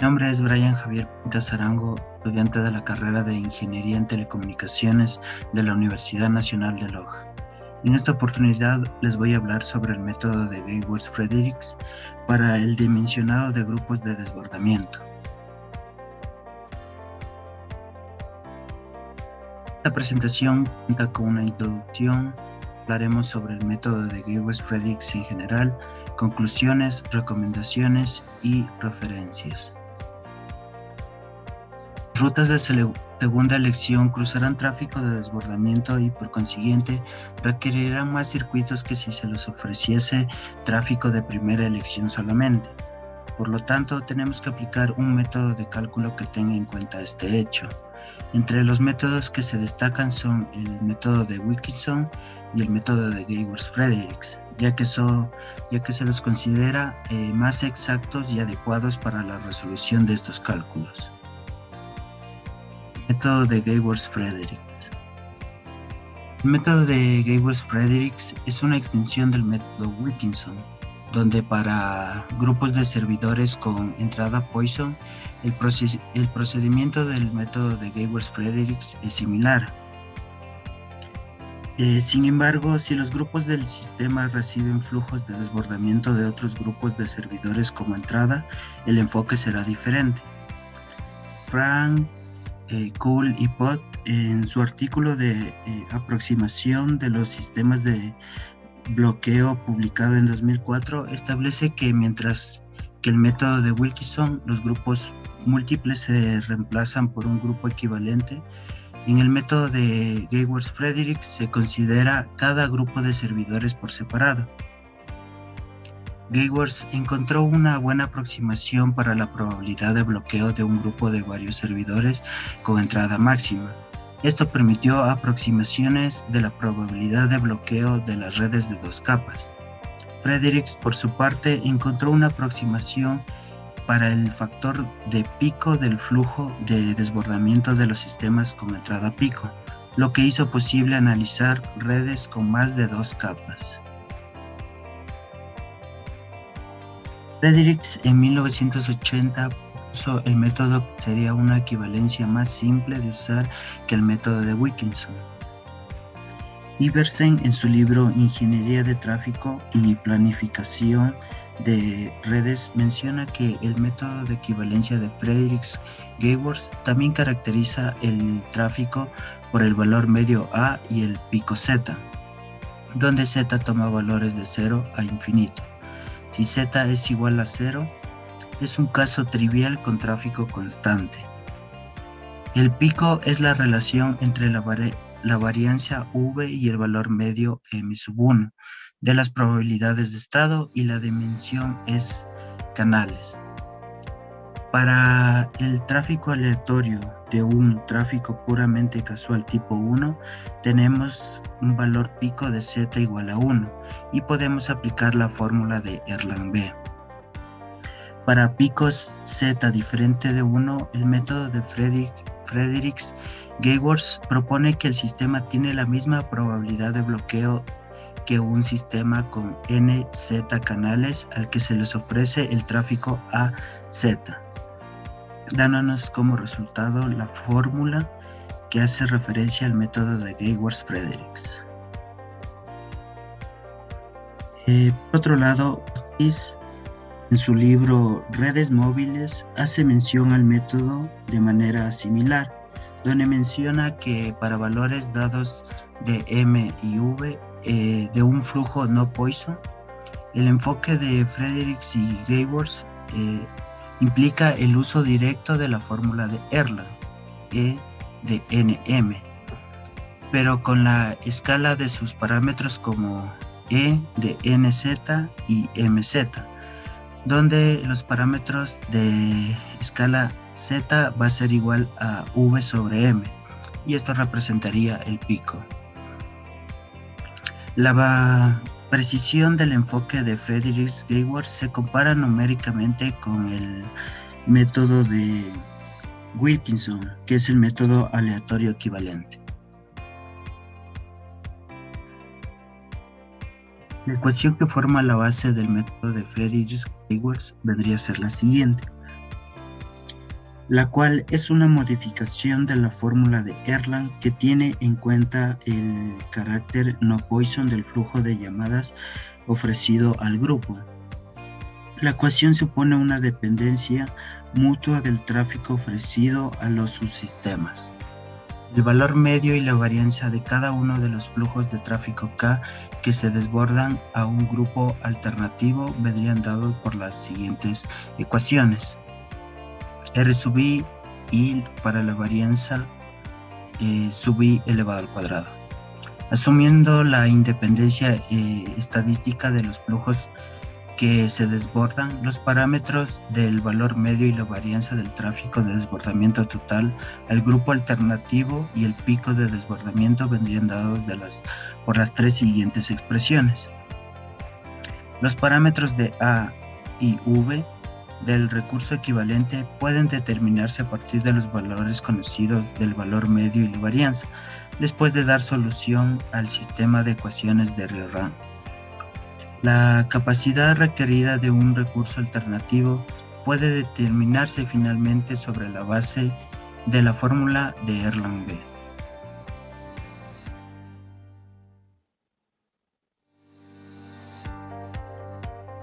Mi nombre es Brian Javier Pintas Arango, estudiante de la carrera de Ingeniería en Telecomunicaciones de la Universidad Nacional de Loja. En esta oportunidad les voy a hablar sobre el método de Geiger-Fredericks para el dimensionado de grupos de desbordamiento. Esta presentación cuenta con una introducción. Hablaremos sobre el método de Geiger-Fredericks en general, conclusiones, recomendaciones y referencias. Rutas de segunda elección cruzarán tráfico de desbordamiento y por consiguiente requerirán más circuitos que si se les ofreciese tráfico de primera elección solamente. Por lo tanto, tenemos que aplicar un método de cálculo que tenga en cuenta este hecho. Entre los métodos que se destacan son el método de Wilkinson y el método de Geiger-Fredericks, ya que se los considera más exactos y adecuados para la resolución de estos cálculos. Método de Geiger-Fredericks. El método de Geiger-Fredericks es una extensión del método Wilkinson, donde para grupos de servidores con entrada Poisson, el procedimiento del método de Geiger-Fredericks es similar. Sin embargo, si los grupos del sistema reciben flujos de desbordamiento de otros grupos de servidores como entrada, el enfoque será diferente. Franz, Kuhl y Pott, en su artículo de aproximación de los sistemas de bloqueo publicado en 2004, establece que mientras que el método de Wilkinson, los grupos múltiples se reemplazan por un grupo equivalente, en el método de Geiger-Fredericks se considera cada grupo de servidores por separado. Geiger encontró una buena aproximación para la probabilidad de bloqueo de un grupo de varios servidores con entrada máxima. Esto permitió aproximaciones de la probabilidad de bloqueo de las redes de dos capas. Fredericks, por su parte, encontró una aproximación para el factor de pico del flujo de desbordamiento de los sistemas con entrada pico, lo que hizo posible analizar redes con más de dos capas. Fredericks en 1980 propuso el método que sería una equivalencia más simple de usar que el método de Wilkinson. Iversen, en su libro Ingeniería de Tráfico y Planificación de Redes, menciona que el método de equivalencia de Fredericks-Geiger también caracteriza el tráfico por el valor medio A y el pico Z, donde Z toma valores de 0 a infinito. Si Z es igual a 0, es un caso trivial con tráfico constante. El pico es la relación entre la variancia V y el valor medio M1 de las probabilidades de estado, y la dimensión es canales. Para el tráfico aleatorio de un tráfico puramente casual tipo 1, tenemos un valor pico de Z igual a 1 y podemos aplicar la fórmula de Erlang-B. Para picos Z diferente de 1, el método de Fredericks-Geiger propone que el sistema tiene la misma probabilidad de bloqueo que un sistema con NZ canales al que se les ofrece el tráfico AZ, dándonos como resultado la fórmula que hace referencia al método de Geiger-Fredericks. Por otro lado, Ortiz, en su libro Redes Móviles, hace mención al método de manera similar, donde menciona que para valores dados de M y V de un flujo no Poisson, el enfoque de Fredericks y Geiger implica el uso directo de la fórmula de Erlang, E de NM, pero con la escala de sus parámetros como E de NZ y MZ, donde los parámetros de escala Z va a ser igual a V sobre M, y esto representaría el pico. La precisión del enfoque de Fredericks-Geiger se compara numéricamente con el método de Wilkinson, que es el método aleatorio equivalente. La ecuación que forma la base del método de Fredericks-Geiger vendría a ser la siguiente. la cual es una modificación de la fórmula de Erlang que tiene en cuenta el carácter no Poisson del flujo de llamadas ofrecido al grupo. La ecuación supone una dependencia mutua del tráfico ofrecido a los subsistemas. El valor medio y la varianza de cada uno de los flujos de tráfico K que se desbordan a un grupo alternativo vendrían dados por las siguientes ecuaciones. R sub I para la varianza sub I elevado al cuadrado. Asumiendo la independencia estadística de los flujos que se desbordan, los parámetros del valor medio y la varianza del tráfico de desbordamiento total al grupo alternativo y el pico de desbordamiento vendrían dados por las tres siguientes expresiones. Los parámetros de A y V del recurso equivalente pueden determinarse a partir de los valores conocidos del valor medio y la varianza, después de dar solución al sistema de ecuaciones de Rioran. La capacidad requerida de un recurso alternativo puede determinarse finalmente sobre la base de la fórmula de Erlang-B.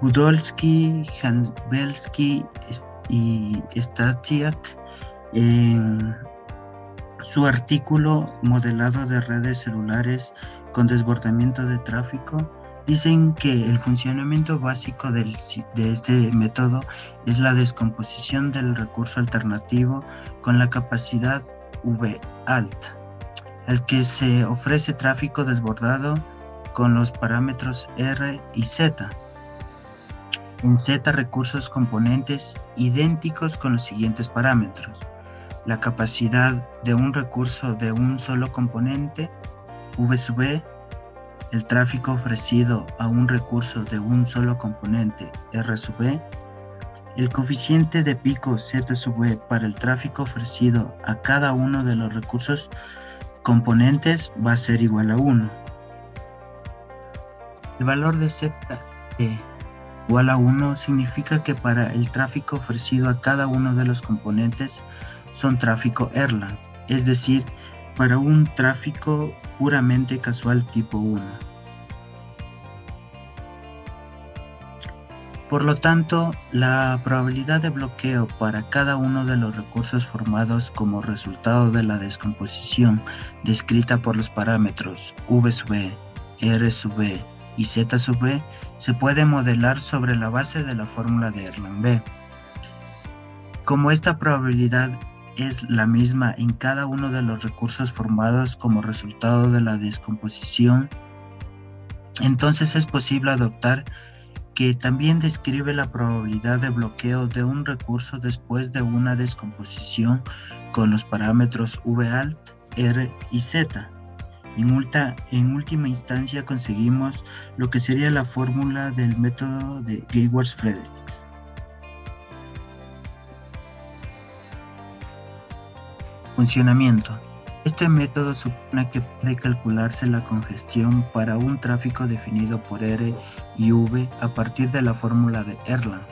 Podolsky, Hanbelsky y Stasiak en su artículo Modelado de redes celulares con desbordamiento de tráfico dicen que el funcionamiento básico de este método es la descomposición del recurso alternativo con la capacidad V-alt, al que se ofrece tráfico desbordado con los parámetros R y Z. En Z recursos componentes idénticos con los siguientes parámetros: la capacidad de un recurso de un solo componente, V sub E, el tráfico ofrecido a un recurso de un solo componente, R sub E, el coeficiente de pico Z sub E para el tráfico ofrecido a cada uno de los recursos componentes va a ser igual a 1. El valor de Z igual a 1 significa que para el tráfico ofrecido a cada uno de los componentes son tráfico Erlang, es decir, para un tráfico puramente casual tipo 1. Por lo tanto, la probabilidad de bloqueo para cada uno de los recursos formados como resultado de la descomposición descrita por los parámetros V sub E, R sub E y Z sub E se puede modelar sobre la base de la fórmula de Erlang-B. Como esta probabilidad es la misma en cada uno de los recursos formados como resultado de la descomposición, entonces es posible adoptar que también describe la probabilidad de bloqueo de un recurso después de una descomposición con los parámetros V-alt, R y Z. En última instancia conseguimos lo que sería la fórmula del método de Geiwers-Fredericks. Funcionamiento. Este método supone que puede calcularse la congestión para un tráfico definido por R y V a partir de la fórmula de Erlang.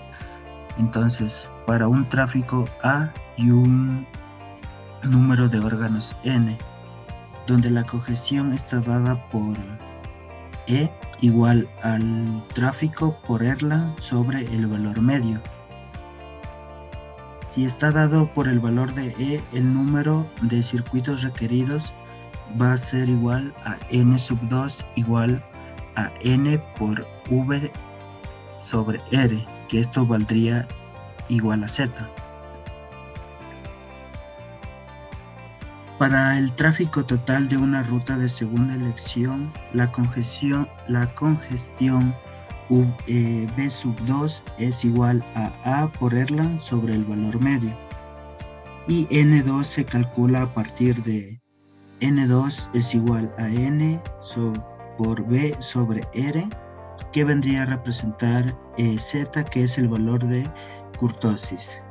Entonces, para un tráfico A y un número de órganos N, donde la congestión está dada por E igual al tráfico por Erlang sobre el valor medio. Si está dado por el valor de E, el número de circuitos requeridos va a ser igual a N sub 2 igual a N por V sobre R, que esto valdría igual a Z. Para el tráfico total de una ruta de segunda elección, la congestión V sub 2 es igual a A por Erlang sobre el valor medio, y N2 se calcula a partir de N2 es igual a N por V sobre R, que vendría a representar Z, que es el valor de kurtosis.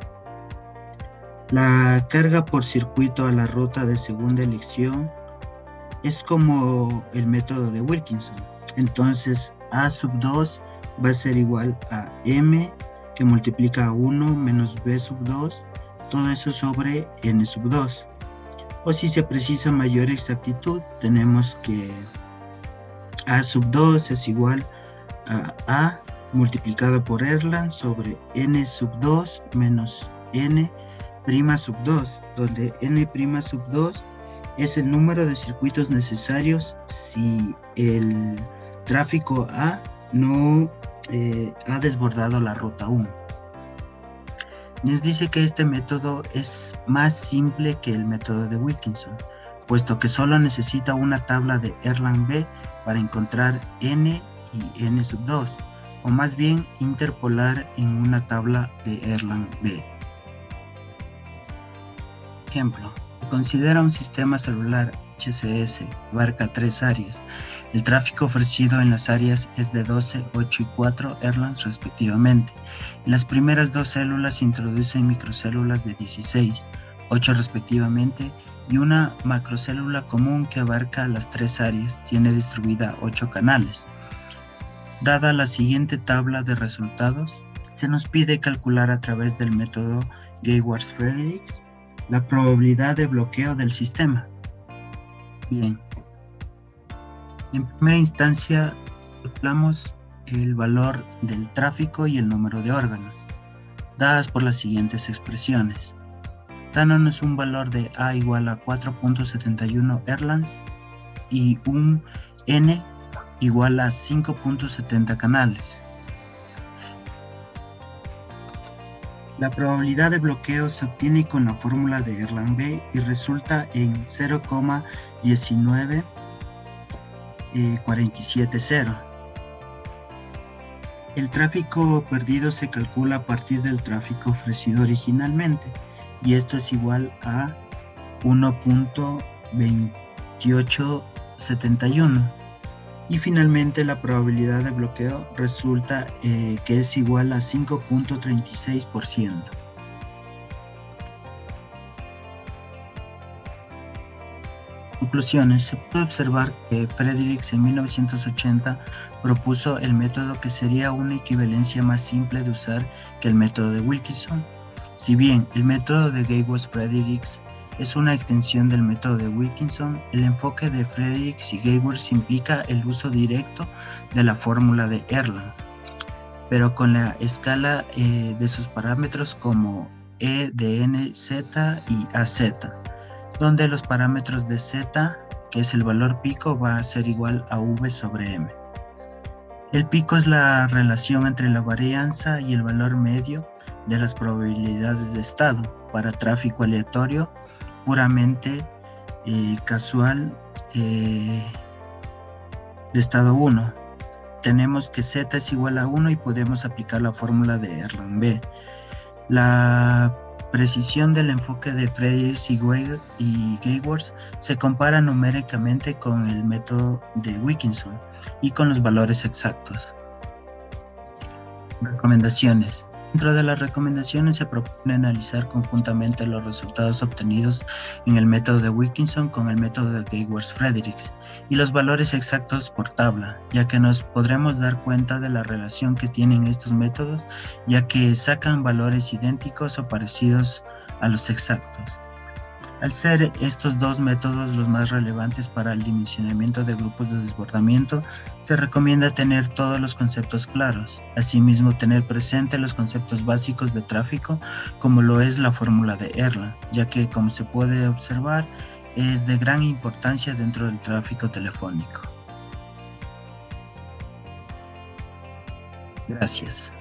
La carga por circuito a la ruta de segunda elección es como el método de Wilkinson. Entonces A sub 2 va a ser igual a M, que multiplica a 1 menos B sub 2 todo eso sobre n sub 2. O si se precisa mayor exactitud, tenemos que a sub 2 es igual a multiplicado por Erlang sobre n sub 2 menos n' sub 2, donde n' sub 2 es el número de circuitos necesarios si el tráfico A no ha desbordado la ruta 1. Nos dice que este método es más simple que el método de Wilkinson, puesto que solo necesita una tabla de Erlang B para encontrar n y n sub 2, o más bien interpolar en una tabla de Erlang B. Ejemplo, considera un sistema celular HCS, abarca 3 áreas. El tráfico ofrecido en las áreas es de 12, 8 y 4 Erlangs respectivamente. En las primeras 2 células se introducen microcélulas de 16, 8 respectivamente, y una macrocélula común que abarca las 3 áreas, tiene distribuida 8 canales. Dada la siguiente tabla de resultados, se nos pide calcular a través del método Gay-Worst-Fredericks la probabilidad de bloqueo del sistema. Bien. En primera instancia, calculamos el valor del tráfico y el número de órganos, dadas por las siguientes expresiones. Dándonos un valor de A igual a 4.71 Erlangs y un N igual a 5.70 canales. La probabilidad de bloqueo se obtiene con la fórmula de Erlang B y resulta en 0,19470. El tráfico perdido se calcula a partir del tráfico ofrecido originalmente, y esto es igual a 1.2871. Y finalmente la probabilidad de bloqueo resulta que es igual a 5.36%. Conclusiones. Se puede observar que Fredericks en 1980 propuso el método que sería una equivalencia más simple de usar que el método de Wilkinson. Si bien el método de Gay-Worst-Fredericks es una extensión del método de Wilkinson, el enfoque de Fredericks y Gay-Worst implica el uso directo de la fórmula de Erlang, pero con la escala de sus parámetros como E de n, z y az, donde los parámetros de z, que es el valor pico, va a ser igual a v sobre m. El pico es la relación entre la varianza y el valor medio de las probabilidades de estado para tráfico aleatorio puramente casual de estado 1. Tenemos que z es igual a 1 y podemos aplicar la fórmula de Erlang B. La precisión del enfoque de Fredericks y Gay-Worst se compara numéricamente con el método de Wilkinson y con los valores exactos. Recomendaciones. Dentro de las recomendaciones se propone analizar conjuntamente los resultados obtenidos en el método de Wilkinson con el método de Gay-Worst-Fredericks y los valores exactos por tabla, ya que nos podremos dar cuenta de la relación que tienen estos métodos, ya que sacan valores idénticos o parecidos a los exactos. Al ser estos dos métodos los más relevantes para el dimensionamiento de grupos de desbordamiento, se recomienda tener todos los conceptos claros, asimismo tener presente los conceptos básicos de tráfico, como lo es la fórmula de Erlang, ya que, como se puede observar, es de gran importancia dentro del tráfico telefónico. Gracias.